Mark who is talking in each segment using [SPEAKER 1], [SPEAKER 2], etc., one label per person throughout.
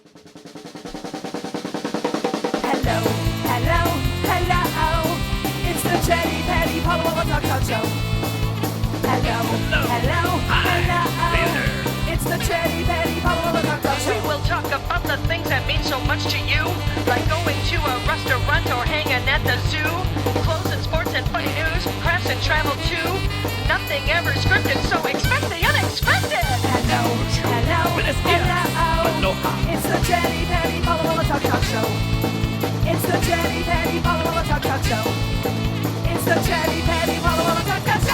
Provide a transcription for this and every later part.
[SPEAKER 1] Hello, hello, hello. It's the Chatty Patty Polo Talk Show. Hello, hello, hello. It's the Chatty Patty Polo Talk Show.
[SPEAKER 2] We will talk about the things that mean so much to you, like going to a restaurant or hanging at the zoo, clothes and sports and funny news, crafts and travel too. Nothing ever scripted, so expect the unexpected.
[SPEAKER 1] Hello, hello, hello.
[SPEAKER 3] Aloha.
[SPEAKER 1] It's the Chatty Patty Polo Talk Show. It's the Chatty Patty Polo Talk Show. It's the Chatty Patty Polo Talk Show.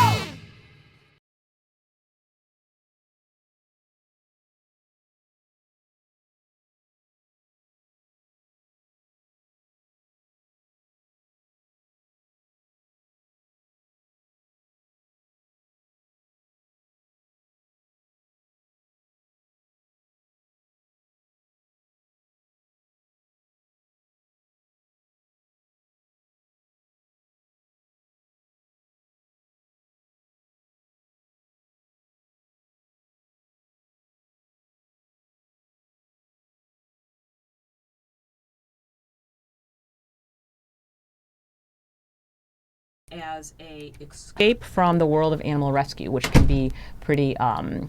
[SPEAKER 4] As a escape from the world of animal rescue, which can be pretty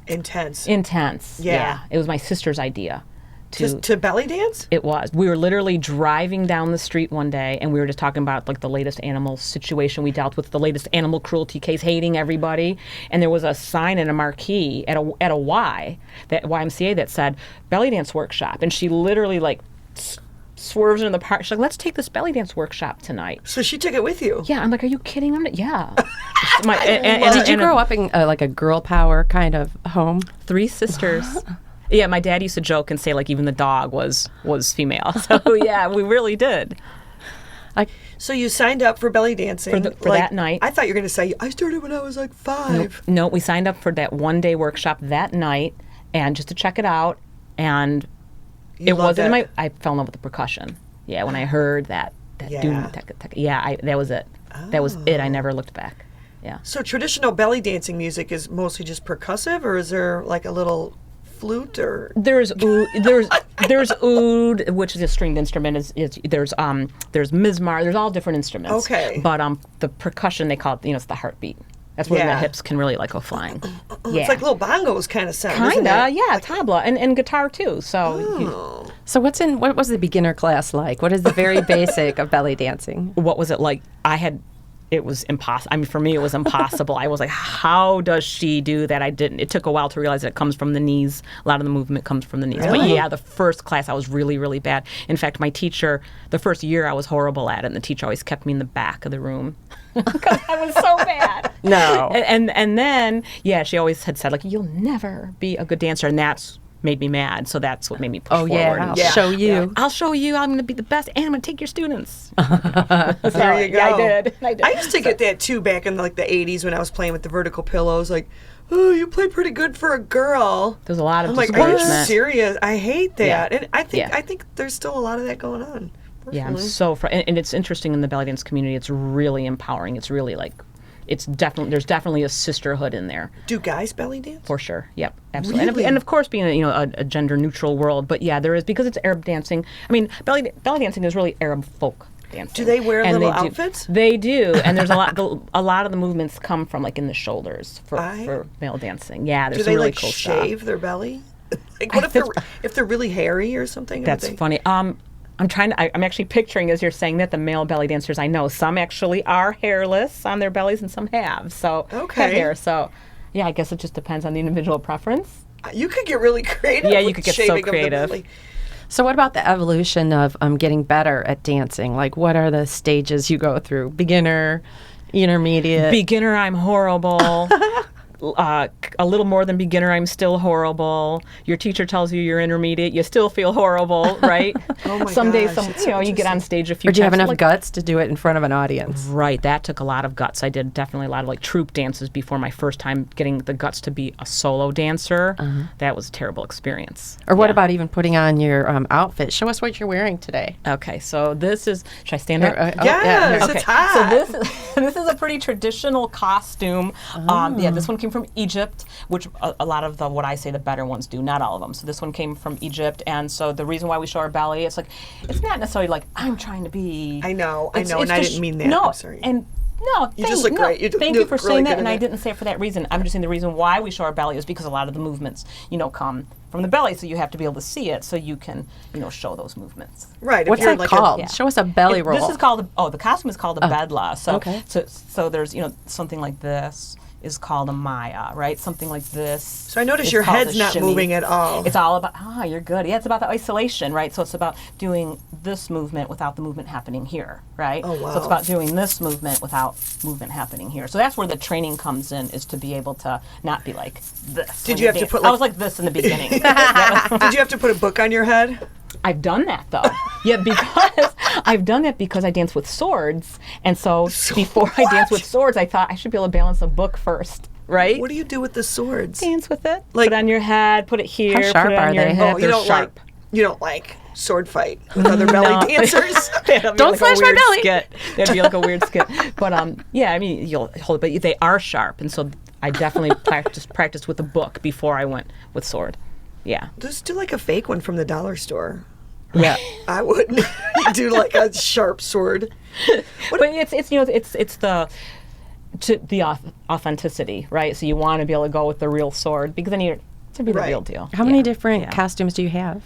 [SPEAKER 5] Intense.
[SPEAKER 4] Yeah, it was my sister's idea.
[SPEAKER 5] To belly dance?
[SPEAKER 4] It was. We were literally driving down the street one day, and we were just talking about like the latest animal situation we dealt with, the latest animal cruelty case, hating everybody. And there was a sign in a marquee at a Y, that YMCA, that said belly dance workshop, and she literally like swerves into the park. She's like, let's take this belly dance workshop tonight.
[SPEAKER 5] So she took it with you?
[SPEAKER 4] Yeah, I'm like, are you kidding? I'm not, yeah.
[SPEAKER 6] Did you grow up in like a girl power kind of home?
[SPEAKER 4] 3 sisters. Yeah, my dad used to joke and say like even the dog was female. So yeah, we really did.
[SPEAKER 5] So you signed up for belly dancing
[SPEAKER 4] for that night.
[SPEAKER 5] I thought you were going to say I started when I was like 5.
[SPEAKER 4] No, we signed up for that one-day workshop that night, and just to check it out. And it wasn't I fell in love with the percussion. Yeah, when I heard that doom, that was it. Oh. That was it. I never looked back. Yeah.
[SPEAKER 5] So traditional belly dancing music is mostly just percussive, or is there like a little flute or?
[SPEAKER 4] There's oud, which is a stringed instrument. There's mizmar. There's all different instruments.
[SPEAKER 5] Okay.
[SPEAKER 4] But the percussion, they call it. It's the heartbeat. That's where the hips can really like go flying. Yeah.
[SPEAKER 5] It's like little bongos kind of sound.
[SPEAKER 4] Kinda, yeah, like, tabla and guitar too. So.
[SPEAKER 6] So what was the beginner class like? What is the very basic of belly dancing?
[SPEAKER 4] What was it like? It was impossible. I mean, for me, it was impossible. I was like, how does she do that? I didn't. It took a while to realize that it comes from the knees. A lot of the movement comes from the knees.
[SPEAKER 5] Really?
[SPEAKER 4] But yeah, the first class, I was really, really bad. In fact, my teacher, the first year, I was horrible at it, and the teacher always kept me in the back of the room because I was so bad.
[SPEAKER 6] No.
[SPEAKER 4] And then, yeah, she always had said, like, you'll never be a good dancer, and that's made me mad, so that's what made me push forward.
[SPEAKER 6] I'll show you.
[SPEAKER 4] Yeah. I'll show you. I'm going to be the best, and I'm going to take your students.
[SPEAKER 5] There you go.
[SPEAKER 4] Yeah, I did.
[SPEAKER 5] I used to get that too back in like the 80s when I was playing with the vertical pillows. Like, oh, you play pretty good for a girl.
[SPEAKER 4] There's a lot of
[SPEAKER 5] I'm like, are you
[SPEAKER 4] discouragement.
[SPEAKER 5] serious? I hate that.
[SPEAKER 4] Yeah.
[SPEAKER 5] And I think there's still a lot of that going on.
[SPEAKER 4] Yeah, I'm
[SPEAKER 5] personally.
[SPEAKER 4] so and it's interesting in the belly dance community. It's really empowering. It's really like, there's definitely a sisterhood in there.
[SPEAKER 5] Do guys belly dance?
[SPEAKER 4] For sure. Yep. Absolutely.
[SPEAKER 5] Really?
[SPEAKER 4] And of course, being a gender neutral world, but yeah, there is, because it's Arab dancing. I mean, belly dancing is really Arab folk dancing.
[SPEAKER 5] Do they wear little
[SPEAKER 4] they
[SPEAKER 5] outfits?
[SPEAKER 4] They do, and there's a lot of the movements come from like in the shoulders for male dancing. Yeah, there's
[SPEAKER 5] Do
[SPEAKER 4] some
[SPEAKER 5] they
[SPEAKER 4] really
[SPEAKER 5] like
[SPEAKER 4] cool
[SPEAKER 5] shave
[SPEAKER 4] stuff.
[SPEAKER 5] their belly? Like, what if they're really hairy or something?
[SPEAKER 4] That's funny. I'm actually picturing, as you're saying that, the male belly dancers I know, some actually are hairless on their bellies and some have. So have hair. So yeah, I guess it just depends on the individual preference.
[SPEAKER 5] You could get really creative.
[SPEAKER 4] Yeah, you
[SPEAKER 5] with
[SPEAKER 4] could get so
[SPEAKER 5] shaving of the
[SPEAKER 4] creative.
[SPEAKER 5] belly.
[SPEAKER 6] So what about the evolution of getting better at dancing? Like, what are the stages you go through? Beginner, intermediate?
[SPEAKER 4] Beginner, I'm horrible. A little more than beginner, I'm still horrible. Your teacher tells you you're intermediate, you still feel horrible, right?
[SPEAKER 5] Oh my
[SPEAKER 4] Some days,
[SPEAKER 5] gosh, it's so
[SPEAKER 4] you get on stage a few
[SPEAKER 6] Or do you have
[SPEAKER 4] times,
[SPEAKER 6] enough
[SPEAKER 4] like,
[SPEAKER 6] guts to do it in front of an audience?
[SPEAKER 4] Right, that took a lot of guts. I did definitely a lot of like troupe dances before my first time getting the guts to be a solo dancer. That was a terrible experience.
[SPEAKER 6] Or what
[SPEAKER 4] Yeah.
[SPEAKER 6] about even putting on your outfit? Show us what you're wearing today.
[SPEAKER 4] Okay, so this is, should I stand up?
[SPEAKER 5] Yes,
[SPEAKER 4] Okay,
[SPEAKER 5] it's hot.
[SPEAKER 4] so this is a pretty traditional costume. Yeah, this one came came from Egypt, which a lot of the, what I say, the better ones do, not all of them. So this one came from Egypt, and so the reason why we show our belly, it's like, it's not necessarily like, I'm trying to be...
[SPEAKER 5] I know,
[SPEAKER 4] it's
[SPEAKER 5] and I
[SPEAKER 4] just-
[SPEAKER 5] didn't mean that.
[SPEAKER 4] No,
[SPEAKER 5] I'm sorry.
[SPEAKER 4] and no,
[SPEAKER 5] You just look great.
[SPEAKER 4] Thank you for
[SPEAKER 5] look really
[SPEAKER 4] saying
[SPEAKER 5] good
[SPEAKER 4] that,
[SPEAKER 5] in
[SPEAKER 4] and I
[SPEAKER 5] it.
[SPEAKER 4] didn't say it for that reason. I'm just saying the reason why we show our belly is because a lot of the movements, come from the belly, so you have to be able to see it, so you can, show those movements.
[SPEAKER 5] Right. if
[SPEAKER 6] What's
[SPEAKER 5] you're
[SPEAKER 6] that
[SPEAKER 5] like
[SPEAKER 6] called?
[SPEAKER 4] Yeah.
[SPEAKER 6] Show us a belly roll.
[SPEAKER 4] This is called the costume is called a bedla. So,
[SPEAKER 6] okay.
[SPEAKER 4] so there's something like this is called a maya, right? Something like this.
[SPEAKER 5] So I notice
[SPEAKER 4] is
[SPEAKER 5] your
[SPEAKER 4] called
[SPEAKER 5] head's
[SPEAKER 4] a
[SPEAKER 5] not
[SPEAKER 4] shimmy.
[SPEAKER 5] moving at all.
[SPEAKER 4] It's all about you're good. Yeah, it's about the isolation, right? So it's about doing this movement without the movement happening here, right?
[SPEAKER 5] Oh, wow.
[SPEAKER 4] So it's about doing this movement without movement happening here. So that's where the training comes in, is to be able to not be like this.
[SPEAKER 5] Did
[SPEAKER 4] when
[SPEAKER 5] you have to
[SPEAKER 4] dance.
[SPEAKER 5] put,
[SPEAKER 4] I was like this in the beginning.
[SPEAKER 5] Did you have to put a book on your head?
[SPEAKER 4] I've done that though. Yeah, because I've done that because I dance with swords, and so before I dance with swords, I thought I should be able to balance a book first, right?
[SPEAKER 5] What do you do with the swords?
[SPEAKER 4] Dance with it.
[SPEAKER 5] Like-
[SPEAKER 4] put it on your head. Put it here.
[SPEAKER 6] How sharp
[SPEAKER 4] put it on
[SPEAKER 6] are
[SPEAKER 4] your
[SPEAKER 6] they?
[SPEAKER 4] hip.
[SPEAKER 5] You
[SPEAKER 4] They're
[SPEAKER 5] don't
[SPEAKER 4] sharp.
[SPEAKER 5] like sword fight with other belly dancers.
[SPEAKER 4] That'd be
[SPEAKER 6] Don't
[SPEAKER 4] like a
[SPEAKER 6] slash my
[SPEAKER 4] weird
[SPEAKER 6] belly.
[SPEAKER 4] skit. That'd be like a weird skit. But yeah, I mean, you'll hold it, but they are sharp, and so I definitely practiced with a book before I went with sword. Yeah.
[SPEAKER 5] Just do like a fake one from the dollar store.
[SPEAKER 4] Yeah.
[SPEAKER 5] I would do like a sharp sword.
[SPEAKER 4] But it's the authenticity, right? So you want to be able to go with the real sword, because then you're to be the
[SPEAKER 5] Right.
[SPEAKER 4] real deal.
[SPEAKER 6] How many
[SPEAKER 4] Yeah.
[SPEAKER 6] different
[SPEAKER 4] Yeah.
[SPEAKER 6] costumes do you have?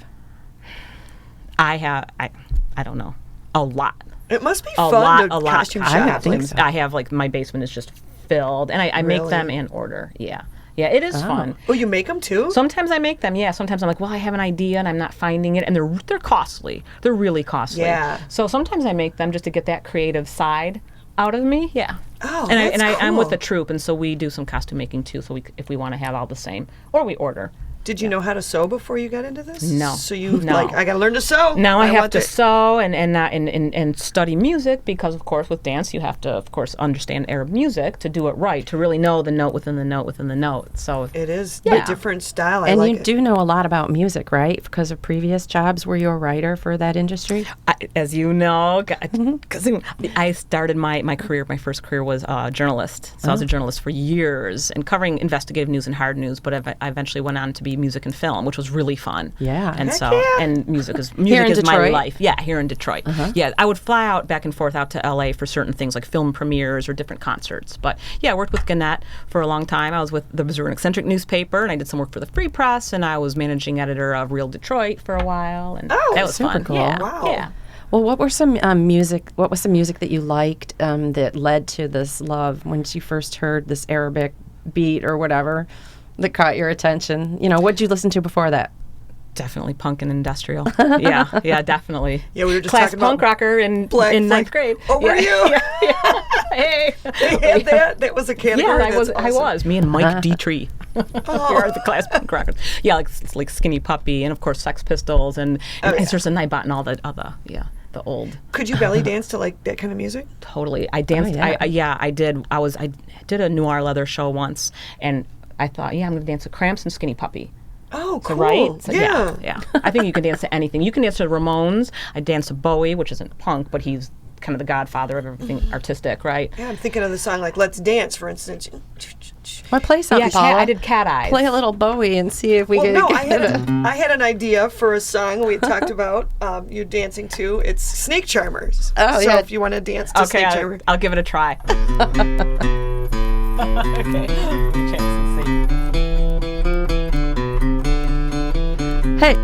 [SPEAKER 4] I don't know, a lot.
[SPEAKER 5] It must be
[SPEAKER 4] A
[SPEAKER 5] fun
[SPEAKER 4] lot,
[SPEAKER 5] to
[SPEAKER 4] a lot.
[SPEAKER 5] costume
[SPEAKER 6] I
[SPEAKER 5] shop.
[SPEAKER 6] would think
[SPEAKER 5] Like,
[SPEAKER 6] so.
[SPEAKER 4] I have like my basement is just filled, and I make them in order. Yeah, it is fun.
[SPEAKER 5] Oh, you make them too?
[SPEAKER 4] Sometimes I make them, yeah. Sometimes I'm like, well, I have an idea and I'm not finding it, and they're costly. They're really costly.
[SPEAKER 5] Yeah.
[SPEAKER 4] So sometimes I make them just to get that creative side out of me. Yeah.
[SPEAKER 5] Oh,
[SPEAKER 4] and
[SPEAKER 5] that's
[SPEAKER 4] I'm with
[SPEAKER 5] cool.
[SPEAKER 4] a troupe, and so we do some costume making too. So if we want to have all the same, or we order.
[SPEAKER 5] Did you know how to sew before you got into this?
[SPEAKER 4] No.
[SPEAKER 5] So you
[SPEAKER 4] No.
[SPEAKER 5] like, I got to learn to sew.
[SPEAKER 4] Now I have
[SPEAKER 5] want
[SPEAKER 4] to sew and study music, because of course with dance you have to of course understand Arab music to do it right, to really know the note within the note within the note. So
[SPEAKER 5] It is
[SPEAKER 4] Yeah.
[SPEAKER 5] a different style. I
[SPEAKER 6] And
[SPEAKER 5] like
[SPEAKER 6] you
[SPEAKER 5] it.
[SPEAKER 6] do know a lot about music, right? Because of previous jobs, were you a writer for that industry?
[SPEAKER 4] as you know, because I started my career, my first career was a journalist. So I was a journalist for years and covering investigative news and hard news, but I eventually went on to be music and film, which was really fun.
[SPEAKER 6] Yeah.
[SPEAKER 4] And
[SPEAKER 5] Heck
[SPEAKER 4] so,
[SPEAKER 5] yeah.
[SPEAKER 4] and music is
[SPEAKER 6] in
[SPEAKER 4] my
[SPEAKER 6] Detroit?
[SPEAKER 4] life. Yeah, here in Detroit. Yeah, I would fly out back and forth out to LA for certain things like film premieres or different concerts. But yeah, I worked with Gannett for a long time. I was with the Missouri Eccentric newspaper, and I did some work for the Free Press, and I was managing editor of Real Detroit for a while, and
[SPEAKER 5] Oh,
[SPEAKER 4] that was
[SPEAKER 6] super
[SPEAKER 4] fun.
[SPEAKER 6] cool.
[SPEAKER 4] Yeah,
[SPEAKER 5] Wow.
[SPEAKER 4] yeah.
[SPEAKER 6] Well, what were some music? What was some music that you liked that led to this love once you first heard this Arabic beat or whatever that caught your attention? What did you listen to before that?
[SPEAKER 4] Definitely punk and industrial. yeah, definitely.
[SPEAKER 5] Yeah, we were just
[SPEAKER 4] class
[SPEAKER 5] talking
[SPEAKER 4] punk
[SPEAKER 5] about
[SPEAKER 4] rocker in
[SPEAKER 5] Black
[SPEAKER 4] ninth
[SPEAKER 5] Flag.
[SPEAKER 4] grade.
[SPEAKER 5] Oh, were you?
[SPEAKER 4] Hey.
[SPEAKER 5] They had that? That was a category?
[SPEAKER 4] Yeah,
[SPEAKER 5] That's
[SPEAKER 4] I
[SPEAKER 5] awesome.
[SPEAKER 4] was. Me and Mike Dietrich. We are the class punk rockers. Yeah, like Skinny Puppy, and of course Sex Pistols, and
[SPEAKER 5] yeah.
[SPEAKER 4] Answers and Nightbot, and all the other, the old.
[SPEAKER 5] Could you belly dance to like that kind of music?
[SPEAKER 4] Totally. I danced.
[SPEAKER 6] yeah.
[SPEAKER 4] I did. I did a noir leather show once, and I thought, I'm going to dance to Cramps and Skinny Puppy.
[SPEAKER 5] Oh,
[SPEAKER 4] So,
[SPEAKER 5] cool.
[SPEAKER 4] right? So,
[SPEAKER 5] yeah.
[SPEAKER 4] I think you can dance to anything. You can dance to Ramones. I dance to Bowie, which isn't punk, but he's kind of the godfather of everything artistic, right?
[SPEAKER 5] Yeah, I'm thinking of the song like "Let's Dance," for instance.
[SPEAKER 6] Well, play something,
[SPEAKER 4] Yeah,
[SPEAKER 6] Paula.
[SPEAKER 4] I did Cat Eyes.
[SPEAKER 6] Play a little Bowie and see if we
[SPEAKER 5] Well,
[SPEAKER 6] can
[SPEAKER 5] no,
[SPEAKER 6] get it.
[SPEAKER 5] I had an idea for a song we talked about you dancing to. It's Snake Charmers.
[SPEAKER 6] Oh,
[SPEAKER 5] so
[SPEAKER 6] yeah.
[SPEAKER 5] if you want to dance to
[SPEAKER 4] Okay,
[SPEAKER 5] Snake Charmers.
[SPEAKER 4] I'll give it a try. Okay. Chance and see.
[SPEAKER 6] Hey.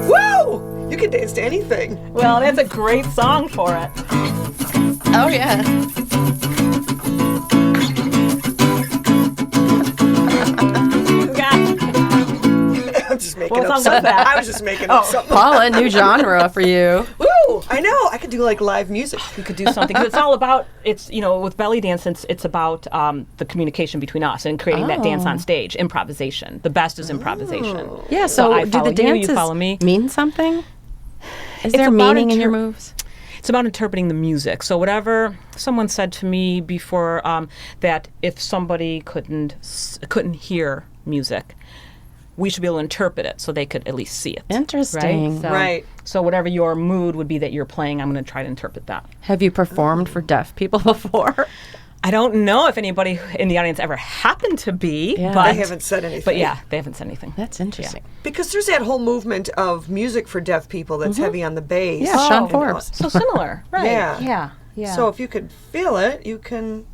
[SPEAKER 5] Woo! You can dance to anything.
[SPEAKER 4] Well, that's a great song for it.
[SPEAKER 6] Oh, yeah.
[SPEAKER 5] I'm just making
[SPEAKER 4] What
[SPEAKER 5] up
[SPEAKER 4] song was
[SPEAKER 5] something.
[SPEAKER 4] that?
[SPEAKER 5] I was just making up something.
[SPEAKER 6] Paula, new genre for you.
[SPEAKER 5] Woo! I know. I could do like live music.
[SPEAKER 4] We could do something. 'Cause it's all about, with belly dance, it's about the communication between us and creating that dance on stage, improvisation. The best is improvisation.
[SPEAKER 6] Yeah,
[SPEAKER 4] I
[SPEAKER 6] so do
[SPEAKER 4] follow
[SPEAKER 6] the
[SPEAKER 4] you, you
[SPEAKER 6] dances
[SPEAKER 4] follow me.
[SPEAKER 6] mean something? Is
[SPEAKER 4] It's
[SPEAKER 6] there
[SPEAKER 4] about
[SPEAKER 6] meaning in your
[SPEAKER 4] inter-
[SPEAKER 6] moves?
[SPEAKER 4] It's about interpreting the music. So whatever someone said to me before, that if somebody couldn't hear music, we should be able to interpret it so they could at least see it.
[SPEAKER 6] Interesting.
[SPEAKER 4] Right? So,
[SPEAKER 5] Right.
[SPEAKER 4] So whatever your mood would be that you're playing, I'm going to try to interpret that.
[SPEAKER 6] Have you performed for deaf people before?
[SPEAKER 4] I don't know if anybody in the audience ever happened to be,
[SPEAKER 6] Yeah.
[SPEAKER 4] but
[SPEAKER 5] They haven't said anything.
[SPEAKER 4] But yeah, they haven't said anything.
[SPEAKER 6] That's interesting.
[SPEAKER 5] Because there's that whole movement of music for deaf people that's heavy on the bass.
[SPEAKER 6] Yeah, Sean
[SPEAKER 5] And,
[SPEAKER 6] Forbes.
[SPEAKER 4] So similar, right?
[SPEAKER 5] Yeah.
[SPEAKER 4] Yeah.
[SPEAKER 5] So if you could feel it, you can.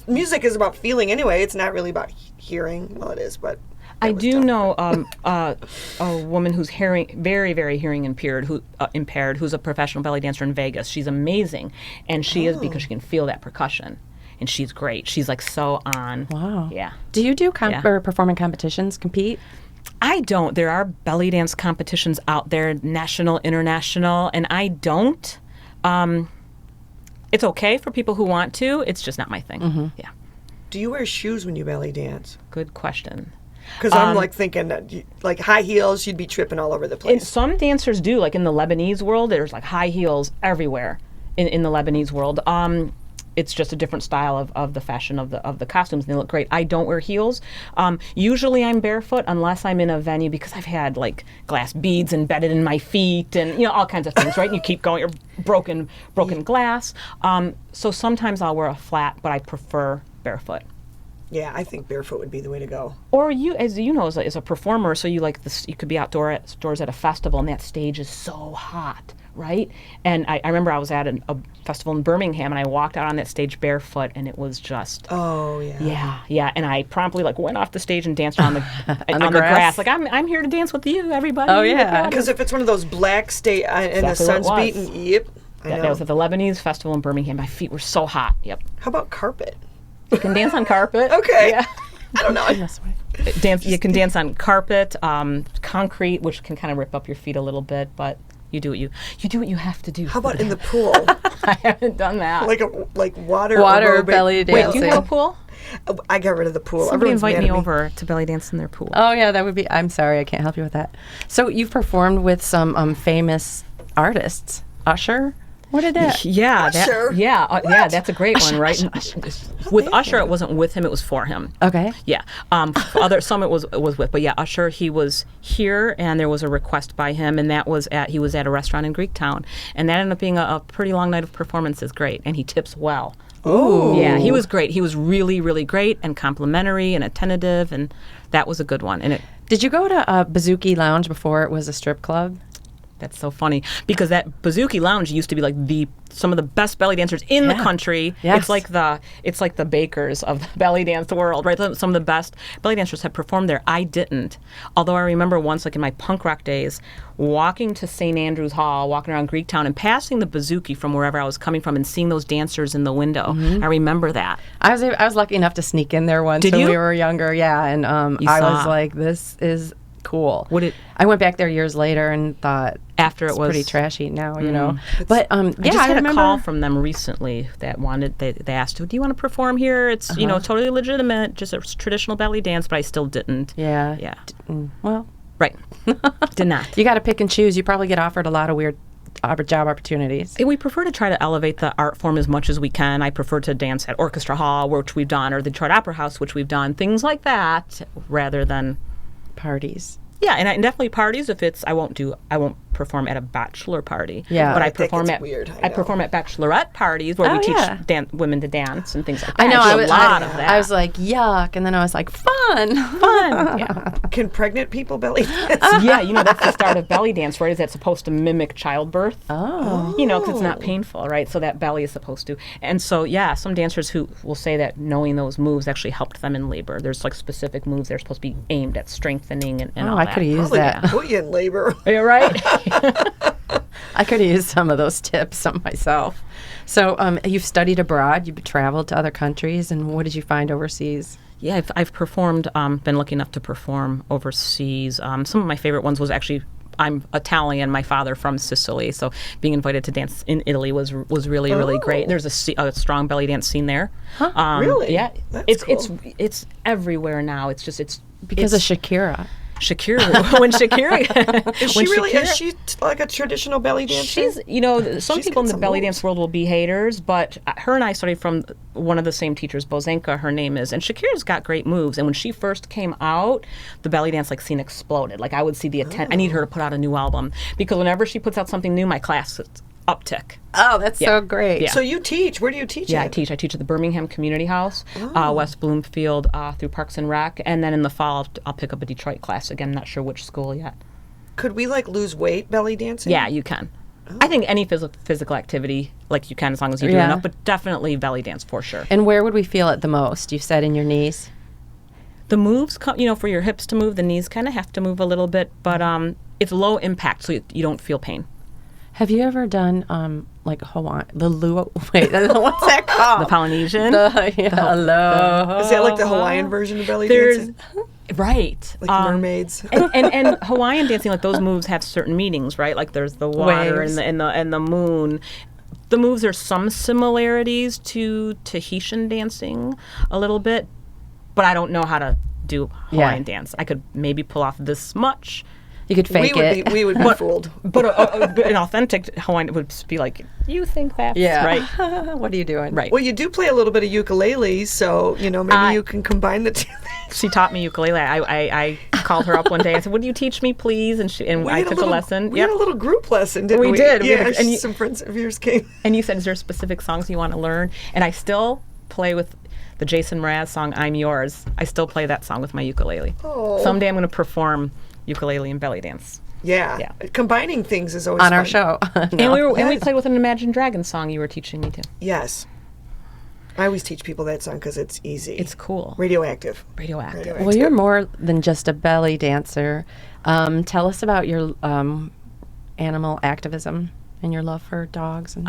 [SPEAKER 5] Music is about feeling anyway. It's not really about hearing. Well, it is, but
[SPEAKER 4] I
[SPEAKER 5] that was
[SPEAKER 4] do
[SPEAKER 5] tough.
[SPEAKER 4] know a woman who's very, very hearing impaired, who's a professional belly dancer in Vegas. She's amazing, and she is because she can feel that percussion, and she's great. She's like so on.
[SPEAKER 6] Wow.
[SPEAKER 4] Yeah.
[SPEAKER 6] Do you do
[SPEAKER 4] Yeah.
[SPEAKER 6] or perform in competitions, compete?
[SPEAKER 4] I don't. There are belly dance competitions out there, national, international, and I don't. It's okay for people who want to. It's just not my thing. Yeah.
[SPEAKER 5] Do you wear shoes when you belly dance?
[SPEAKER 4] Good question.
[SPEAKER 5] Because I'm like thinking that like high heels, you'd be tripping all over the
[SPEAKER 4] And
[SPEAKER 5] place.
[SPEAKER 4] some dancers do, like in the Lebanese world, there's like high heels everywhere in the Lebanese world. It's just a different style of the fashion of the costumes, and they look great. I don't wear heels. Usually I'm barefoot unless I'm in a venue because I've had like glass beads embedded in my feet and all kinds of things, right? And you keep going, or broken glass. So sometimes I'll wear a flat, but I prefer barefoot.
[SPEAKER 5] Yeah, I think barefoot would be the way to go.
[SPEAKER 4] Or you, as you know, as a performer, so you like this. You could be outdoors at a festival, and that stage is so hot, right? And I remember I was at a festival in Birmingham, and I walked out on that stage barefoot, and it was just
[SPEAKER 5] Oh yeah.
[SPEAKER 4] yeah. And I promptly like went off the stage and danced on the
[SPEAKER 6] the grass?
[SPEAKER 4] Like I'm here to dance with you, everybody.
[SPEAKER 6] Oh, yeah.
[SPEAKER 5] Because if it's one of those black state and the
[SPEAKER 4] Exactly what it
[SPEAKER 5] sun's
[SPEAKER 4] was.
[SPEAKER 5] beating, yep. I
[SPEAKER 4] That
[SPEAKER 5] know.
[SPEAKER 4] was at the Lebanese festival in Birmingham. My feet were so hot. Yep.
[SPEAKER 5] How about carpet?
[SPEAKER 4] You can dance on carpet.
[SPEAKER 5] Okay.
[SPEAKER 4] Yeah.
[SPEAKER 5] I don't know.
[SPEAKER 6] This way.
[SPEAKER 4] You can dance on carpet, concrete, which can kind of rip up your feet a little bit, but you do what you have to do.
[SPEAKER 5] How about in the pool?
[SPEAKER 4] I haven't done that.
[SPEAKER 5] like water
[SPEAKER 6] Water
[SPEAKER 5] aerobic?
[SPEAKER 6] belly
[SPEAKER 4] Wait,
[SPEAKER 6] dancing.
[SPEAKER 4] do you have a pool?
[SPEAKER 5] Oh, I got rid of the pool.
[SPEAKER 4] Somebody
[SPEAKER 5] Everyone's
[SPEAKER 4] invite
[SPEAKER 5] mad
[SPEAKER 4] me
[SPEAKER 5] at
[SPEAKER 4] over to belly dance in their pool.
[SPEAKER 6] Oh yeah, that would be. I'm sorry, I can't help you with that. So you've performed with some famous artists. Usher. What did that?
[SPEAKER 4] Yeah,
[SPEAKER 5] Usher?
[SPEAKER 4] yeah, that's a great one, right? With Usher, it wasn't with him; it was for him.
[SPEAKER 6] Okay.
[SPEAKER 4] Yeah. Some it was with, but yeah, Usher. He was here, and there was a request by him, and he was at a restaurant in Greektown, and that ended up being a pretty long night of performances. Great, and he tips well.
[SPEAKER 5] Oh.
[SPEAKER 4] Yeah, he was great. He was really, really great and complimentary and attentive, and that was a good one. And
[SPEAKER 6] Did you go to Bazooki Lounge before it was a strip club?
[SPEAKER 4] that's so funny because that Bazooki Lounge used to be like some of the best belly dancers in the country.
[SPEAKER 6] Yes.
[SPEAKER 4] It's like the bakers of the belly dance world, right? Some of the best belly dancers have performed there. I didn't. Although I remember once, like in my punk rock days, walking to St. Andrews Hall, walking around Greektown and passing the Bazooki from wherever I was coming from and seeing those dancers in the window. I remember that.
[SPEAKER 6] I was lucky enough to sneak in there once
[SPEAKER 4] Did
[SPEAKER 6] when
[SPEAKER 4] you?
[SPEAKER 6] we were younger. Yeah, and
[SPEAKER 4] You
[SPEAKER 6] I
[SPEAKER 4] saw
[SPEAKER 6] was
[SPEAKER 4] it.
[SPEAKER 6] like, this is cool.
[SPEAKER 4] I
[SPEAKER 6] went back there years later and thought
[SPEAKER 4] After
[SPEAKER 6] it's
[SPEAKER 4] it was
[SPEAKER 6] pretty trashy now, you know. But
[SPEAKER 4] I
[SPEAKER 6] yeah,
[SPEAKER 4] just
[SPEAKER 6] I
[SPEAKER 4] had
[SPEAKER 6] remember.
[SPEAKER 4] a call from them recently that they asked, do you want to perform here? It's totally legitimate, just a traditional belly dance, but I still didn't.
[SPEAKER 6] Yeah.
[SPEAKER 4] Yeah.
[SPEAKER 6] Well,
[SPEAKER 4] Right. Did not.
[SPEAKER 6] you got to pick and choose. You probably get offered a lot of weird job opportunities.
[SPEAKER 4] We prefer to try to elevate the art form as much as we can. I prefer to dance at Orchestra Hall, which we've done, or the Detroit Opera House, which we've done, things like that, rather than
[SPEAKER 6] Parties.
[SPEAKER 4] Yeah, and definitely parties. If it's, I won't perform at a bachelor party.
[SPEAKER 6] Yeah.
[SPEAKER 4] but I
[SPEAKER 5] I think
[SPEAKER 4] perform
[SPEAKER 5] it's
[SPEAKER 4] at
[SPEAKER 5] weird, I
[SPEAKER 4] I
[SPEAKER 5] know.
[SPEAKER 4] perform at bachelorette parties where
[SPEAKER 6] Oh,
[SPEAKER 4] we
[SPEAKER 6] yeah.
[SPEAKER 4] teach women to dance and things like that.
[SPEAKER 6] I know.
[SPEAKER 4] do
[SPEAKER 6] I
[SPEAKER 4] a
[SPEAKER 6] was
[SPEAKER 4] lot of that.
[SPEAKER 6] I was like, yuck, and then I was like, fun.
[SPEAKER 4] fun. Yeah,
[SPEAKER 5] Can pregnant people belly dance?
[SPEAKER 4] yeah. That's the start of belly dance, right? Is that supposed to mimic childbirth?
[SPEAKER 6] Oh.
[SPEAKER 4] Because it's not painful, right? So that belly is supposed to. And so, yeah, some dancers who will say that knowing those moves actually helped them in labor. There's like specific moves they're supposed to be aimed at strengthening and
[SPEAKER 6] Oh,
[SPEAKER 4] all
[SPEAKER 6] I
[SPEAKER 4] that.
[SPEAKER 6] could have used
[SPEAKER 5] Probably
[SPEAKER 6] that.
[SPEAKER 5] put you in labor.
[SPEAKER 4] Yeah, right?
[SPEAKER 6] I could have used some of those tips on myself. So you've studied abroad. You've traveled to other countries, and what did you find overseas?
[SPEAKER 4] Yeah, I've performed, been lucky enough to perform overseas. Some of my favorite ones was actually, I'm Italian, my father from Sicily, so being invited to dance in Italy was really, really great. There's a strong belly dance scene there.
[SPEAKER 5] Really?
[SPEAKER 4] Yeah.
[SPEAKER 5] That's
[SPEAKER 4] It's everywhere now. It's
[SPEAKER 6] Because of Shakira.
[SPEAKER 4] Shakira, when Shakira,
[SPEAKER 5] Is
[SPEAKER 4] when
[SPEAKER 5] she really?
[SPEAKER 4] Shakira-
[SPEAKER 5] Is she like a traditional belly dancer?
[SPEAKER 4] She's, some
[SPEAKER 5] She's
[SPEAKER 4] people in
[SPEAKER 5] got
[SPEAKER 4] the
[SPEAKER 5] some
[SPEAKER 4] belly
[SPEAKER 5] moves.
[SPEAKER 4] dance world will be haters, but her and I studied from one of the same teachers, Bozenka, her name is, and Shakira's got great moves. And when she first came out, the belly dance scene exploded. Like I would see the I need her to put out a new album because whenever she puts out something new, my class uptick.
[SPEAKER 6] Oh, that's so great.
[SPEAKER 4] Yeah.
[SPEAKER 5] So you teach? Where do you teach?
[SPEAKER 4] Yeah,
[SPEAKER 5] at?
[SPEAKER 4] I teach at the Birmingham Community House, West Bloomfield, through Parks and Rec, and then in the fall I'll pick up a Detroit class again. I'm not sure which school yet.
[SPEAKER 5] Could we like lose weight belly dancing?
[SPEAKER 4] Yeah, you can. I think any physical activity, like you can, as long as you do
[SPEAKER 6] Yeah.
[SPEAKER 4] enough, but definitely belly dance for sure.
[SPEAKER 6] And where would we feel it the most? You said in your knees.
[SPEAKER 4] The moves, for your hips to move, the knees kind of have to move a little bit, but it's low impact, so you don't feel pain.
[SPEAKER 6] Have you ever done like Hawaii, the luau? Wait, what's that called?
[SPEAKER 4] The Polynesian.
[SPEAKER 6] Hello.
[SPEAKER 5] Is that like the Hawaiian version of belly
[SPEAKER 4] There's
[SPEAKER 5] dancing?
[SPEAKER 4] right.
[SPEAKER 5] Like mermaids.
[SPEAKER 4] and Hawaiian dancing, like those moves have certain meanings, right? Like there's the water
[SPEAKER 6] Waves.
[SPEAKER 4] and the moon. The moves are some similarities to Tahitian dancing a little bit, but I don't know how to do Hawaiian dance. I could maybe pull off this much.
[SPEAKER 6] You could fake it.
[SPEAKER 5] We would be fooled.
[SPEAKER 4] But an authentic Hawaiian would just be like, you think that's right.
[SPEAKER 6] What are you doing?
[SPEAKER 4] Right.
[SPEAKER 5] Well, you do play a little bit of ukulele, so maybe you can combine the two things.
[SPEAKER 4] She taught me ukulele. I called her up one day. I said, "Would you teach me, please?" And I took a lesson.
[SPEAKER 5] We had a little group lesson, didn't we?
[SPEAKER 4] We did.
[SPEAKER 5] Yeah,
[SPEAKER 4] And
[SPEAKER 5] some friends of yours came.
[SPEAKER 4] And you said, "Is there specific songs you want to learn?" And I still play with the Jason Mraz song "I'm Yours." I still play that song with my ukulele.
[SPEAKER 5] Oh.
[SPEAKER 4] Someday I'm going to perform ukulele and belly dance.
[SPEAKER 5] Yeah. Combining things is always
[SPEAKER 6] On
[SPEAKER 5] fun.
[SPEAKER 6] our show.
[SPEAKER 4] And we played with an Imagine Dragons song you were teaching me to.
[SPEAKER 5] Yes. I always teach people that song because it's easy.
[SPEAKER 4] It's cool.
[SPEAKER 5] Radioactive.
[SPEAKER 4] Radioactive.
[SPEAKER 6] Well, you're more than just a belly dancer. Tell us about your animal activism and your love for dogs. And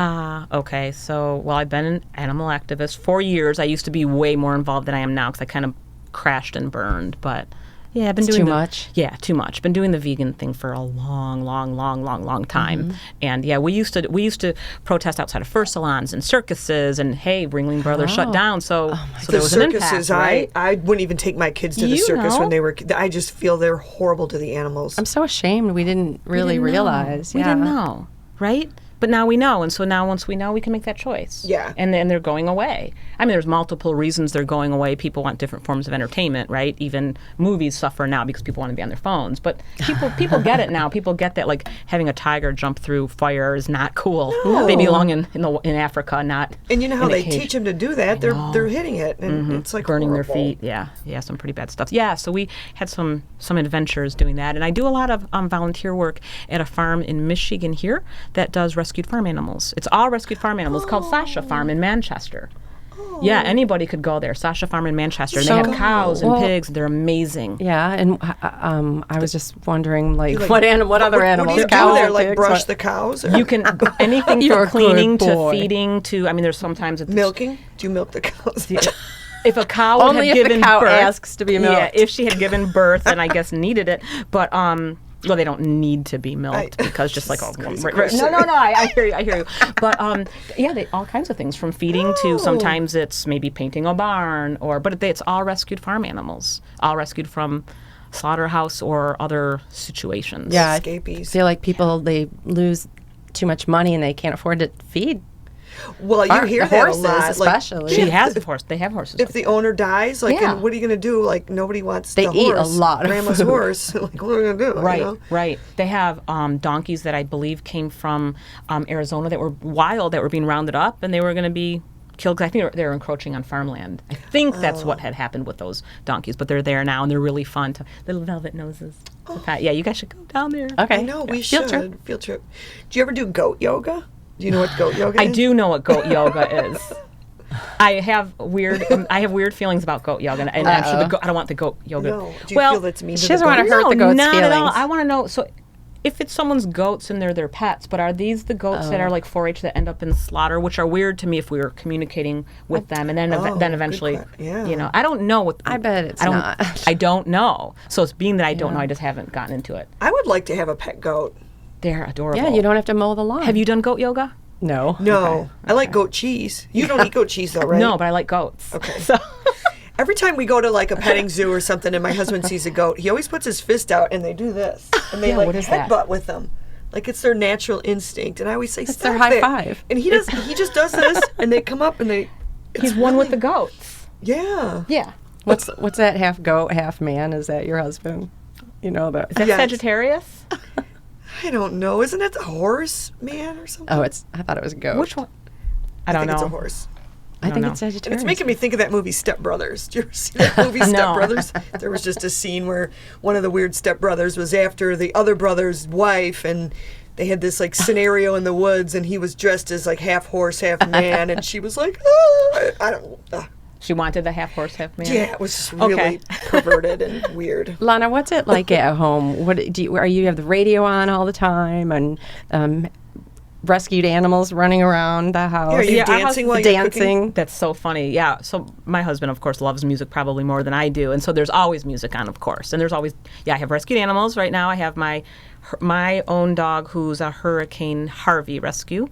[SPEAKER 4] Okay. So, I've been an animal activist for years. I used to be way more involved than I am now because I kind of crashed and burned. But yeah, I've been doing
[SPEAKER 6] too much.
[SPEAKER 4] Yeah, too much. Been doing the vegan thing for a long time. And yeah, we used to protest outside of fur salons and circuses. And hey, Ringling Brothers shut down. So there was an impact,
[SPEAKER 5] circuses,
[SPEAKER 4] right?
[SPEAKER 5] I wouldn't even take my kids to the
[SPEAKER 4] You
[SPEAKER 5] circus
[SPEAKER 4] know.
[SPEAKER 5] when they were. I just feel they're horrible to the animals.
[SPEAKER 6] I'm so ashamed we didn't really realize.
[SPEAKER 4] We didn't know, right? But now we know, and so now once we know, we can make that choice.
[SPEAKER 5] Yeah.
[SPEAKER 4] And then they're going away. I mean, there's multiple reasons they're going away. People want different forms of entertainment, right? Even movies suffer now because people want to be on their phones. But people get it now. People get that, like, having a tiger jump through fire is not cool.
[SPEAKER 5] No.
[SPEAKER 4] They belong in Africa, not
[SPEAKER 5] And you know how
[SPEAKER 4] in a
[SPEAKER 5] they
[SPEAKER 4] cage.
[SPEAKER 5] teach them to do that? They're hitting it, and it's like
[SPEAKER 4] burning
[SPEAKER 5] horrible.
[SPEAKER 4] their feet. Yeah, some pretty bad stuff. Yeah, so we had some adventures doing that, and I do a lot of volunteer work at a farm in Michigan here that does rescued farm animals. It's all rescued farm animals. It's called Sasha Farm in Manchester. Yeah, anybody could go there. Sasha Farm in Manchester. And they have cows and pigs. They're amazing.
[SPEAKER 6] Yeah, and I was just wondering, what other animals?
[SPEAKER 5] What do you
[SPEAKER 6] Cows
[SPEAKER 5] do there?
[SPEAKER 6] or
[SPEAKER 5] Like
[SPEAKER 6] pigs?
[SPEAKER 5] brush the cows? Or
[SPEAKER 4] You can anything
[SPEAKER 6] You're
[SPEAKER 4] from
[SPEAKER 6] a good
[SPEAKER 4] cleaning to
[SPEAKER 6] boy.
[SPEAKER 4] feeding to. I mean, there's sometimes it's
[SPEAKER 5] milking? Do you milk the cows?
[SPEAKER 4] if a cow would
[SPEAKER 6] Only
[SPEAKER 4] have
[SPEAKER 6] if the
[SPEAKER 4] given
[SPEAKER 6] cow
[SPEAKER 4] birth,
[SPEAKER 6] asks to be milked.
[SPEAKER 4] Yeah, if she had given birth and I guess needed it, but well, they don't need to be milked because just like no, I hear you. But yeah, all kinds of things from feeding to sometimes it's maybe painting a barn but it's all rescued farm animals, all rescued from slaughterhouse or other situations.
[SPEAKER 6] Yeah, I
[SPEAKER 5] Escapees.
[SPEAKER 6] feel like people, they lose too much money and they can't afford to feed.
[SPEAKER 5] Well, you hear
[SPEAKER 6] the
[SPEAKER 5] that
[SPEAKER 6] horses,
[SPEAKER 5] a lot.
[SPEAKER 6] especially.
[SPEAKER 4] She has a horse. They have horses.
[SPEAKER 5] If the owner dies,
[SPEAKER 4] Yeah.
[SPEAKER 5] and what are you going to do? Like, nobody wants
[SPEAKER 6] They
[SPEAKER 5] the
[SPEAKER 6] eat a
[SPEAKER 5] horse.
[SPEAKER 6] lot of
[SPEAKER 5] Grandma's
[SPEAKER 6] food.
[SPEAKER 5] horse. Like, what are we going to do?
[SPEAKER 4] Right,
[SPEAKER 5] you know?
[SPEAKER 4] right. They have donkeys that I believe came from Arizona that were wild, that were being rounded up, and they were going to be killed. 'Cause I think they were encroaching on farmland. I think that's what had happened with those donkeys, but they're there now, and they're really fun. Little velvet noses. to pat. Yeah, you guys should go down there.
[SPEAKER 6] Okay.
[SPEAKER 5] I know, we
[SPEAKER 6] Field
[SPEAKER 5] should.
[SPEAKER 6] trip.
[SPEAKER 5] Field trip. Do you ever do goat yoga? Do you know what goat yoga is?
[SPEAKER 4] I do know what goat yoga is. I have weird feelings about goat yoga, and actually, I don't want the goat yoga.
[SPEAKER 5] No. Do you feel that's mean to
[SPEAKER 6] she
[SPEAKER 5] the
[SPEAKER 6] doesn't want
[SPEAKER 5] goat?
[SPEAKER 6] to hurt the goat's
[SPEAKER 4] not
[SPEAKER 6] feelings.
[SPEAKER 4] at all. I want to know. So, if it's someone's goats and they're their pets, but are these the goats that are like 4-H that end up in slaughter, which are weird to me if we were communicating with them, and then then eventually,
[SPEAKER 5] yeah.
[SPEAKER 4] I don't know what.
[SPEAKER 6] I bet it's
[SPEAKER 4] I don't,
[SPEAKER 6] not.
[SPEAKER 4] I don't know. So it's being that I don't know, I just haven't gotten into it.
[SPEAKER 5] I would like to have a pet goat.
[SPEAKER 4] They're adorable.
[SPEAKER 6] Yeah, you don't have to mow the lawn.
[SPEAKER 4] Have you done goat yoga?
[SPEAKER 6] No.
[SPEAKER 5] No. I like goat cheese. You don't eat goat cheese, though, right?
[SPEAKER 4] No, but I like goats.
[SPEAKER 5] Okay.
[SPEAKER 4] So
[SPEAKER 5] Every time we go to like a petting zoo or something and my husband sees a goat, he always puts his fist out and they do this. And they
[SPEAKER 4] Yeah,
[SPEAKER 5] like
[SPEAKER 4] what is that?
[SPEAKER 5] headbutt with them. Like it's their natural instinct. And I always say,
[SPEAKER 6] It's
[SPEAKER 5] stop
[SPEAKER 6] their high
[SPEAKER 5] it."
[SPEAKER 6] five.
[SPEAKER 5] And he just does this and they come up and they...
[SPEAKER 4] He's one with the goats.
[SPEAKER 5] Yeah.
[SPEAKER 4] Yeah.
[SPEAKER 6] What's that half goat, half man? Is that your husband? You know that.
[SPEAKER 4] Is that
[SPEAKER 5] Yes.
[SPEAKER 4] Sagittarius?
[SPEAKER 5] I don't know. Isn't it the horse man or something?
[SPEAKER 6] Oh, I thought it was a goat.
[SPEAKER 4] Which one? I don't
[SPEAKER 5] think
[SPEAKER 4] know.
[SPEAKER 5] it's a horse.
[SPEAKER 6] I think
[SPEAKER 4] know.
[SPEAKER 6] it's
[SPEAKER 5] And
[SPEAKER 6] Sagittarius.
[SPEAKER 5] it's making me think of that movie Step Brothers. Did you ever see that movie Step Brothers? There was just a scene where one of the weird step brothers was after the other brother's wife, and they had this like scenario in the woods, and he was dressed as like half horse, half man, and she was like, "Oh, I don't."
[SPEAKER 4] She wanted the half horse, half man.
[SPEAKER 5] Yeah, it was just really
[SPEAKER 4] Okay.
[SPEAKER 5] perverted and weird.
[SPEAKER 6] Lana, what's it like at home? What do you have the radio on all the time and rescued animals running around the house?
[SPEAKER 5] Yeah, are you
[SPEAKER 4] Yeah, our
[SPEAKER 5] dancing
[SPEAKER 4] house-
[SPEAKER 5] while you're
[SPEAKER 6] dancing?
[SPEAKER 5] cooking?
[SPEAKER 4] That's so funny. Yeah. So my husband, of course, loves music probably more than I do, and so there's always music on, of course. And there's always, I have rescued animals right now. I have my own dog who's a Hurricane Harvey rescue,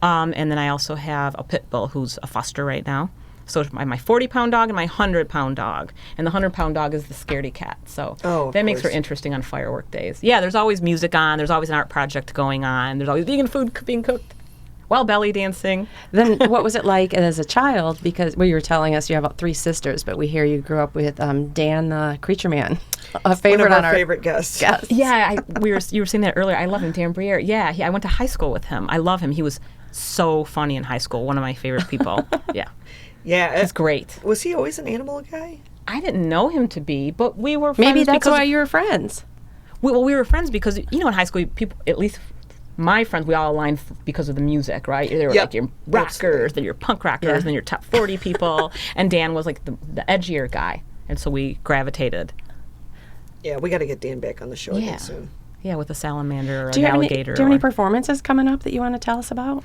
[SPEAKER 4] and then I also have a pit bull who's a foster right now. So it's my 40-pound dog and my 100-pound dog, and the 100-pound dog is the scaredy cat. So
[SPEAKER 5] Oh, of
[SPEAKER 4] that makes her
[SPEAKER 5] course.
[SPEAKER 4] interesting on firework days. Yeah, there's always music on. There's always an art project going on. There's always vegan food being cooked while belly dancing.
[SPEAKER 6] Then what was it like as a child? Because you were telling us you have 3 sisters, but we hear you grew up with Dan the Creature Man, a favorite
[SPEAKER 5] One of
[SPEAKER 6] on
[SPEAKER 5] our
[SPEAKER 6] our
[SPEAKER 5] favorite guests.
[SPEAKER 6] guests.
[SPEAKER 4] Yeah, you were saying that earlier. I love him, Dan Briere. Yeah, I went to high school with him. I love him. He was so funny in high school. One of my favorite people. Yeah,
[SPEAKER 5] Yeah.
[SPEAKER 4] he's great.
[SPEAKER 5] Was he always an animal guy?
[SPEAKER 4] I didn't know him to be, but we were friends.
[SPEAKER 6] Maybe that's
[SPEAKER 4] because
[SPEAKER 6] why you were friends.
[SPEAKER 4] we were friends because in high school people, at least my friends, we all aligned because of the music, right? They were
[SPEAKER 5] Yep.
[SPEAKER 4] like your rockers, then your punk rockers, then your top 40 people, and Dan was like the edgier guy, and so we gravitated.
[SPEAKER 5] Yeah, we got to get Dan back on the show
[SPEAKER 4] Yeah.
[SPEAKER 5] again soon.
[SPEAKER 4] Yeah, with a salamander or
[SPEAKER 6] Do
[SPEAKER 4] an
[SPEAKER 6] you have
[SPEAKER 4] alligator.
[SPEAKER 6] any performances coming up that you want to tell us about?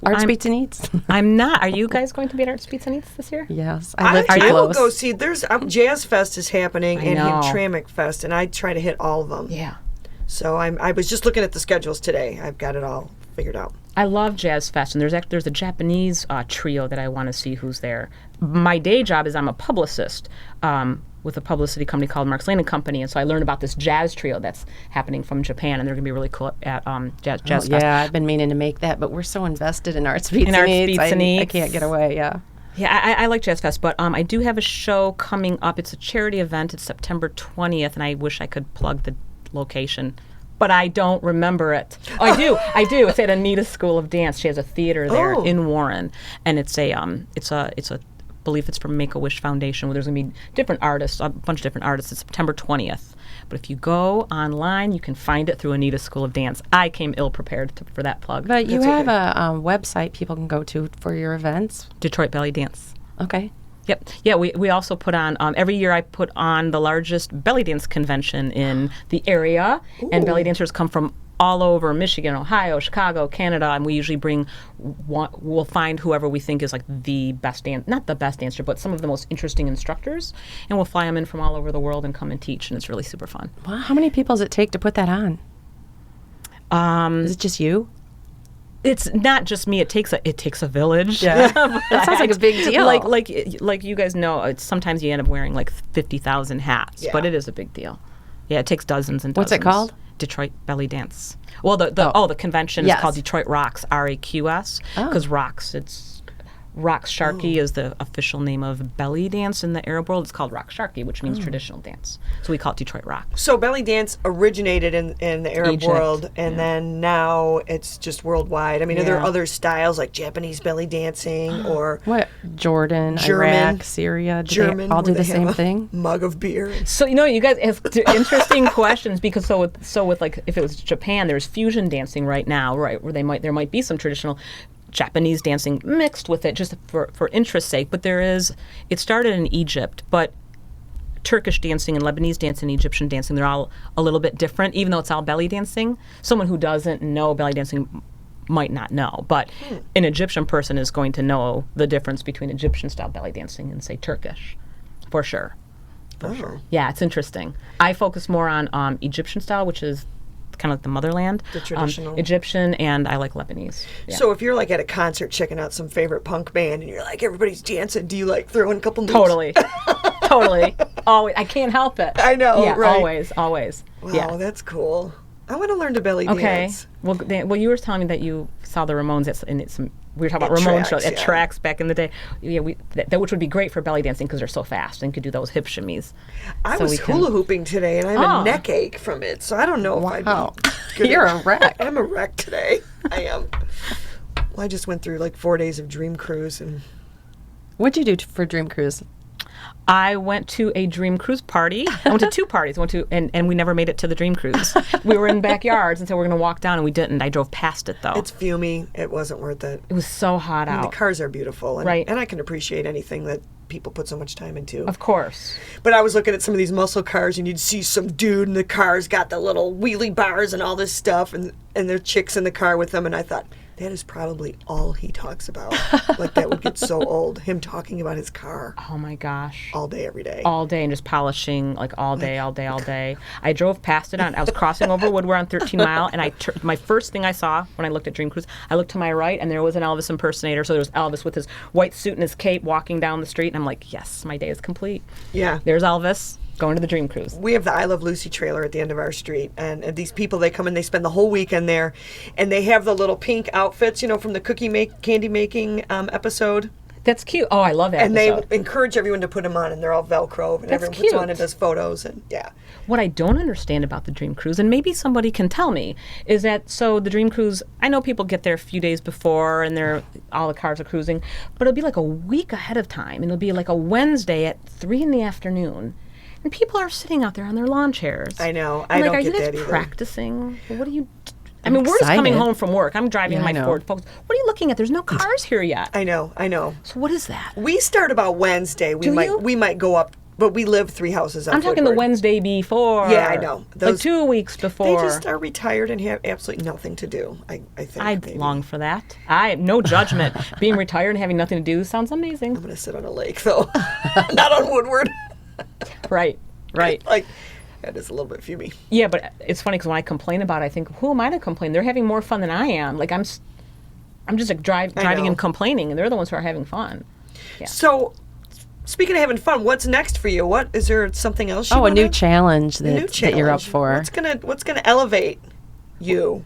[SPEAKER 6] Art Speaks and Eats?
[SPEAKER 4] I'm not. Are you guys going to be at Art Speaks and Eats this year?
[SPEAKER 6] Yes. I live
[SPEAKER 5] I
[SPEAKER 6] too
[SPEAKER 5] will
[SPEAKER 6] close.
[SPEAKER 5] go see. There's Jazz Fest is happening
[SPEAKER 4] I
[SPEAKER 5] and
[SPEAKER 4] know.
[SPEAKER 5] Hamtramck Fest, and I try to hit all of them.
[SPEAKER 4] Yeah.
[SPEAKER 5] So I was just looking at the schedules today. I've got it all figured out.
[SPEAKER 4] I love Jazz Fest, and there's a Japanese trio that I want to see who's there. My day job is I'm a publicist with a publicity company called Marks Lane and Company, and so I learned about this jazz trio that's happening from Japan, and they're going to be really cool at Jazz Fest.
[SPEAKER 6] Yeah, I've been meaning to make that, but we're so invested in Art Speaks
[SPEAKER 4] Art
[SPEAKER 6] and Eats.
[SPEAKER 4] Speaks and
[SPEAKER 6] I
[SPEAKER 4] Eats.
[SPEAKER 6] can't get away, yeah.
[SPEAKER 4] Yeah, I like Jazz Fest, but I do have a show coming up. It's a charity event. It's September 20th, and I wish I could plug the location, but I don't remember it. Oh, I do. It's at Anita School of Dance. She has a theater there
[SPEAKER 5] Oh.
[SPEAKER 4] in Warren, and it's a believe it's from Make-A-Wish Foundation, where there's going to be different artists, a bunch of different artists. It's September 20th. But if you go online, you can find it through Anita School of Dance. I came ill-prepared for that plug.
[SPEAKER 6] But you
[SPEAKER 5] That's
[SPEAKER 6] have
[SPEAKER 5] okay.
[SPEAKER 6] a website people can go to for your events.
[SPEAKER 4] Detroit Belly Dance.
[SPEAKER 6] Okay.
[SPEAKER 4] Yep. Yeah, we also put on, every year I put on the largest belly dance convention in the area, and belly dancers come from all over Michigan, Ohio, Chicago, Canada, and we usually we'll find whoever we think is like the best not the best dancer, but some of the most interesting instructors, and we'll fly them in from all over the world and come and teach, and it's really super fun.
[SPEAKER 6] Wow. How many people does it take to put that on? Is it just you?
[SPEAKER 4] It's not just me. It takes a village.
[SPEAKER 6] Yeah. That sounds like a big deal.
[SPEAKER 4] Like you guys know, sometimes you end up wearing like 50,000 hats,
[SPEAKER 5] Yeah.
[SPEAKER 4] but it is a big deal. Yeah, it takes dozens and
[SPEAKER 6] What's
[SPEAKER 4] dozens.
[SPEAKER 6] it called?
[SPEAKER 4] Detroit Belly Dance. Well, the convention
[SPEAKER 6] Yes.
[SPEAKER 4] is called Detroit Rocks, RAQS, because Rocks, Rocks Sharky is the official name of belly dance in the Arab world. It's called Rock Sharky, which means traditional dance. So we call it Detroit Rocks.
[SPEAKER 5] So belly dance originated in the Arab
[SPEAKER 4] Egypt,
[SPEAKER 5] world, and then now it's just worldwide. I mean, are there
[SPEAKER 4] Yeah.
[SPEAKER 5] other styles like Japanese belly dancing or
[SPEAKER 6] What? Jordan,
[SPEAKER 5] German,
[SPEAKER 6] Iraq, Syria. Do
[SPEAKER 5] German?
[SPEAKER 6] they all do
[SPEAKER 5] where
[SPEAKER 6] the
[SPEAKER 5] they
[SPEAKER 6] same
[SPEAKER 5] have a
[SPEAKER 6] thing?
[SPEAKER 5] Mug of beer.
[SPEAKER 4] So you guys have interesting questions, because with like, if it was Japan, there's fusion dancing right now, right, where there might be some traditional Japanese dancing mixed with it, just for interest's sake. But it started in Egypt, but Turkish dancing and Lebanese dancing and Egyptian dancing, they're all a little bit different, even though it's all belly dancing. Someone who doesn't know belly dancing might not know, but an Egyptian person is going to know the difference between Egyptian style belly dancing and, say, Turkish, for sure.
[SPEAKER 5] For sure.
[SPEAKER 4] Yeah, it's interesting. I focus more on Egyptian style, which is kind of like the motherland.
[SPEAKER 5] The traditional.
[SPEAKER 4] Egyptian, and I like Lebanese. Yeah.
[SPEAKER 5] So if you're like at a concert checking out some favorite punk band and you're like everybody's dancing, do you like throw in a couple moves?
[SPEAKER 4] Totally. Totally. Always. I can't help it.
[SPEAKER 5] I know,
[SPEAKER 4] Yeah,
[SPEAKER 5] right.
[SPEAKER 4] always.
[SPEAKER 5] Wow,
[SPEAKER 4] Yeah.
[SPEAKER 5] that's cool. I want to learn to belly
[SPEAKER 4] Okay.
[SPEAKER 5] dance.
[SPEAKER 4] Well, you were telling me that you saw the Ramones we were talking about
[SPEAKER 5] At
[SPEAKER 4] Ramon
[SPEAKER 5] Trax,
[SPEAKER 4] shows at
[SPEAKER 5] yeah.
[SPEAKER 4] Trax back in the day. Yeah, that which would be great for belly dancing because they're so fast and could do those hip shimmies.
[SPEAKER 5] I
[SPEAKER 4] So
[SPEAKER 5] was
[SPEAKER 4] we can-
[SPEAKER 5] hula hooping today and I have
[SPEAKER 4] Oh.
[SPEAKER 5] a neck ache from it, so I don't know if I'd
[SPEAKER 6] Wow.
[SPEAKER 5] be good
[SPEAKER 6] You're
[SPEAKER 5] at-
[SPEAKER 6] a wreck.
[SPEAKER 5] I'm a wreck today. I am. Well, I just went through like 4 days of Dream Cruise and
[SPEAKER 6] What'd you do for Dream Cruise?
[SPEAKER 4] I went to a Dream Cruise party. I went to 2 parties. I went to and we never made it to the Dream Cruise. We were in backyards and said we're going to walk down, and we didn't. I drove past it though.
[SPEAKER 5] it's fumey. It wasn't worth it.
[SPEAKER 4] It was so hot
[SPEAKER 5] And the
[SPEAKER 4] out.
[SPEAKER 5] cars are beautiful, and,
[SPEAKER 4] Right.
[SPEAKER 5] and I can appreciate anything that people put so much time into.
[SPEAKER 4] Of course.
[SPEAKER 5] But I was looking at some of these muscle cars, and you'd see some dude in the car's got the little wheelie bars and all this stuff, and there are chicks in the car with them, and I thought, that is probably all he talks about. Like, that would get so old, him talking about his car
[SPEAKER 4] Oh my gosh.
[SPEAKER 5] all day, every day.
[SPEAKER 4] All day and just polishing like all day. I drove past it I was crossing over Woodward on 13 Mile, and my first thing I saw when I looked at Dream Cruise, I looked to my right and there was an Elvis impersonator. So there was Elvis with his white suit and his cape walking down the street, and I'm like, yes, my day is complete.
[SPEAKER 5] Yeah.
[SPEAKER 4] There's Elvis going to the Dream Cruise.
[SPEAKER 5] We have the I Love Lucy trailer at the end of our street, and these people, they come and they spend the whole weekend there, and they have the little pink outfits, from the candy making episode,
[SPEAKER 4] That's cute. Oh, I love that
[SPEAKER 5] and
[SPEAKER 4] episode.
[SPEAKER 5] they encourage everyone to put them on, and they're all Velcro, and
[SPEAKER 4] That's
[SPEAKER 5] everyone puts them on
[SPEAKER 4] cute.
[SPEAKER 5] and does photos, and yeah.
[SPEAKER 4] What I don't understand about the Dream Cruise, and maybe somebody can tell me, is that so the Dream Cruise, I know people get there a few days before and all the cars are cruising, but it'll be like a week ahead of time, and it'll be like a Wednesday at 3 in the afternoon. And people are sitting out there on their lawn chairs.
[SPEAKER 5] I know.
[SPEAKER 4] I'm
[SPEAKER 5] I don't
[SPEAKER 4] are
[SPEAKER 5] get
[SPEAKER 4] you guys
[SPEAKER 5] that either.
[SPEAKER 4] practicing? What are you... I mean, we're just
[SPEAKER 6] excited.
[SPEAKER 4] coming home from work. I'm driving
[SPEAKER 6] Yeah, I
[SPEAKER 4] my
[SPEAKER 6] know.
[SPEAKER 4] Ford Focus. What are you looking at? There's no cars here yet.
[SPEAKER 5] I know.
[SPEAKER 4] So what is that?
[SPEAKER 5] We start about Wednesday.
[SPEAKER 4] Do you?
[SPEAKER 5] We might go up, but we live 3 houses up.
[SPEAKER 4] I'm talking the
[SPEAKER 5] Woodward.
[SPEAKER 4] Wednesday before.
[SPEAKER 5] Yeah, I know.
[SPEAKER 4] Like
[SPEAKER 5] Those-
[SPEAKER 4] 2 weeks
[SPEAKER 5] They
[SPEAKER 4] before.
[SPEAKER 5] just are retired and have absolutely nothing to do. I think.
[SPEAKER 4] I
[SPEAKER 5] maybe.
[SPEAKER 4] long for that. No judgment. Being retired and having nothing to do sounds amazing.
[SPEAKER 5] I'm gonna sit on a lake though, not on Woodward.
[SPEAKER 4] Right.
[SPEAKER 5] Like, that is a little bit fumey.
[SPEAKER 4] Yeah, but it's funny because when I complain about it, I think, who am I to complain? They're having more fun than I am. Like I'm just like driving
[SPEAKER 5] know.
[SPEAKER 4] and complaining, and they're the ones who are having fun. Yeah.
[SPEAKER 5] So, speaking of having fun, what's next for you? What is there something else? You
[SPEAKER 6] Oh, a new
[SPEAKER 5] wanna-
[SPEAKER 6] challenge
[SPEAKER 5] a new
[SPEAKER 6] that you're up
[SPEAKER 5] challenge.
[SPEAKER 6] for.
[SPEAKER 5] What's gonna elevate you?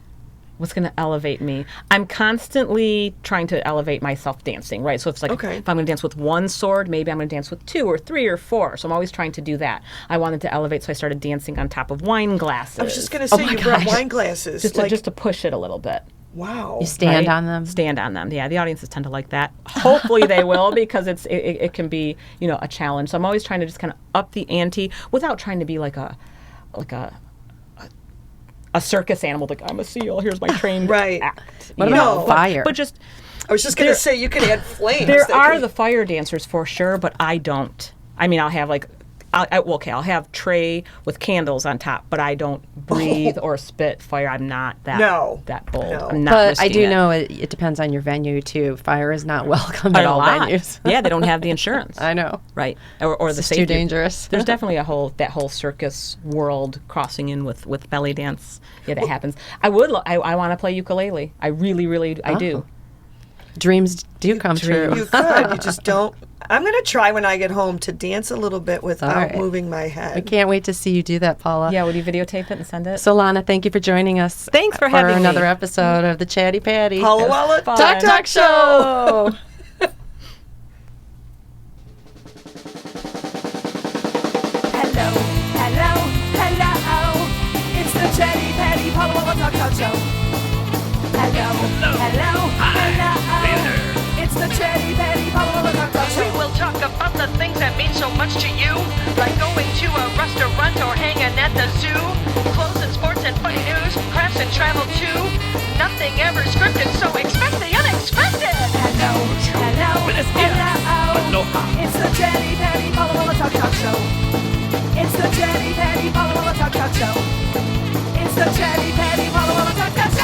[SPEAKER 4] What's going to elevate me? I'm constantly trying to elevate myself dancing, right? So it's like
[SPEAKER 5] Okay.
[SPEAKER 4] if I'm going to dance with one sword, maybe I'm going to dance with 2 or 3 or 4. So I'm always trying to do that. I wanted to elevate, so I started dancing on top of wine glasses.
[SPEAKER 5] I was just gonna say
[SPEAKER 6] my
[SPEAKER 5] you brought
[SPEAKER 6] gosh.
[SPEAKER 5] wine glasses.
[SPEAKER 4] just to push it a little bit.
[SPEAKER 5] wow.
[SPEAKER 6] You stand
[SPEAKER 4] right?
[SPEAKER 6] on them.
[SPEAKER 4] Stand on them. Yeah, the audiences tend to like that. Hopefully they will, because it can be a challenge. So I'm always trying to just kind of up the ante without trying to be like a circus animal. Like, I'm a seal. Here's my trained
[SPEAKER 5] Right.
[SPEAKER 4] act.
[SPEAKER 6] What
[SPEAKER 4] you
[SPEAKER 6] about
[SPEAKER 4] know?
[SPEAKER 6] fire?
[SPEAKER 4] But just
[SPEAKER 5] I was just gonna say you can add flames.
[SPEAKER 4] there
[SPEAKER 5] that
[SPEAKER 4] are
[SPEAKER 5] can-
[SPEAKER 4] the fire dancers for sure, but I don't. I mean, I'll have like. I'll have tray with candles on top, but I don't breathe or spit fire. I'm not that bold.
[SPEAKER 5] No.
[SPEAKER 4] I'm not
[SPEAKER 6] But I
[SPEAKER 4] risking
[SPEAKER 6] do
[SPEAKER 4] it.
[SPEAKER 6] know it depends on your venue too. Fire is not welcome at
[SPEAKER 4] A
[SPEAKER 6] all
[SPEAKER 4] lot.
[SPEAKER 6] venues.
[SPEAKER 4] Yeah, they don't have the insurance.
[SPEAKER 6] I know.
[SPEAKER 4] Right. Or the
[SPEAKER 6] It's too
[SPEAKER 4] safety.
[SPEAKER 6] dangerous.
[SPEAKER 4] There's definitely that whole circus world crossing in with belly dance. Yeah, that happens. I want to play ukulele. I really I do.
[SPEAKER 6] Dreams do come true.
[SPEAKER 5] You could. You just don't. I'm gonna try when I get home to dance a little bit without
[SPEAKER 6] right.
[SPEAKER 5] moving my head.
[SPEAKER 6] I can't wait to see you do that, Paula.
[SPEAKER 4] Yeah, would you videotape it and send it?
[SPEAKER 6] So, Lana, thank you for joining us.
[SPEAKER 4] Thanks for having me.
[SPEAKER 6] another episode of the Chatty Patty.
[SPEAKER 5] Paula Wallet.
[SPEAKER 4] Fun.
[SPEAKER 6] Talk Show.
[SPEAKER 1] Hello. It's the Chatty Patty Paula Talk Show. Hello. It's the Chatty Patty Paula Talk
[SPEAKER 2] We
[SPEAKER 1] Show.
[SPEAKER 2] will talk about the things that mean so much to you, like going to a restaurant or hanging at the zoo, clothes and sports and funny news, crafts and travel too. Nothing ever scripted, so expect the unexpected.
[SPEAKER 1] Hello. It's the Chatty Patty Paula Talk Show. It's the Chatty Patty Paula Talk Show.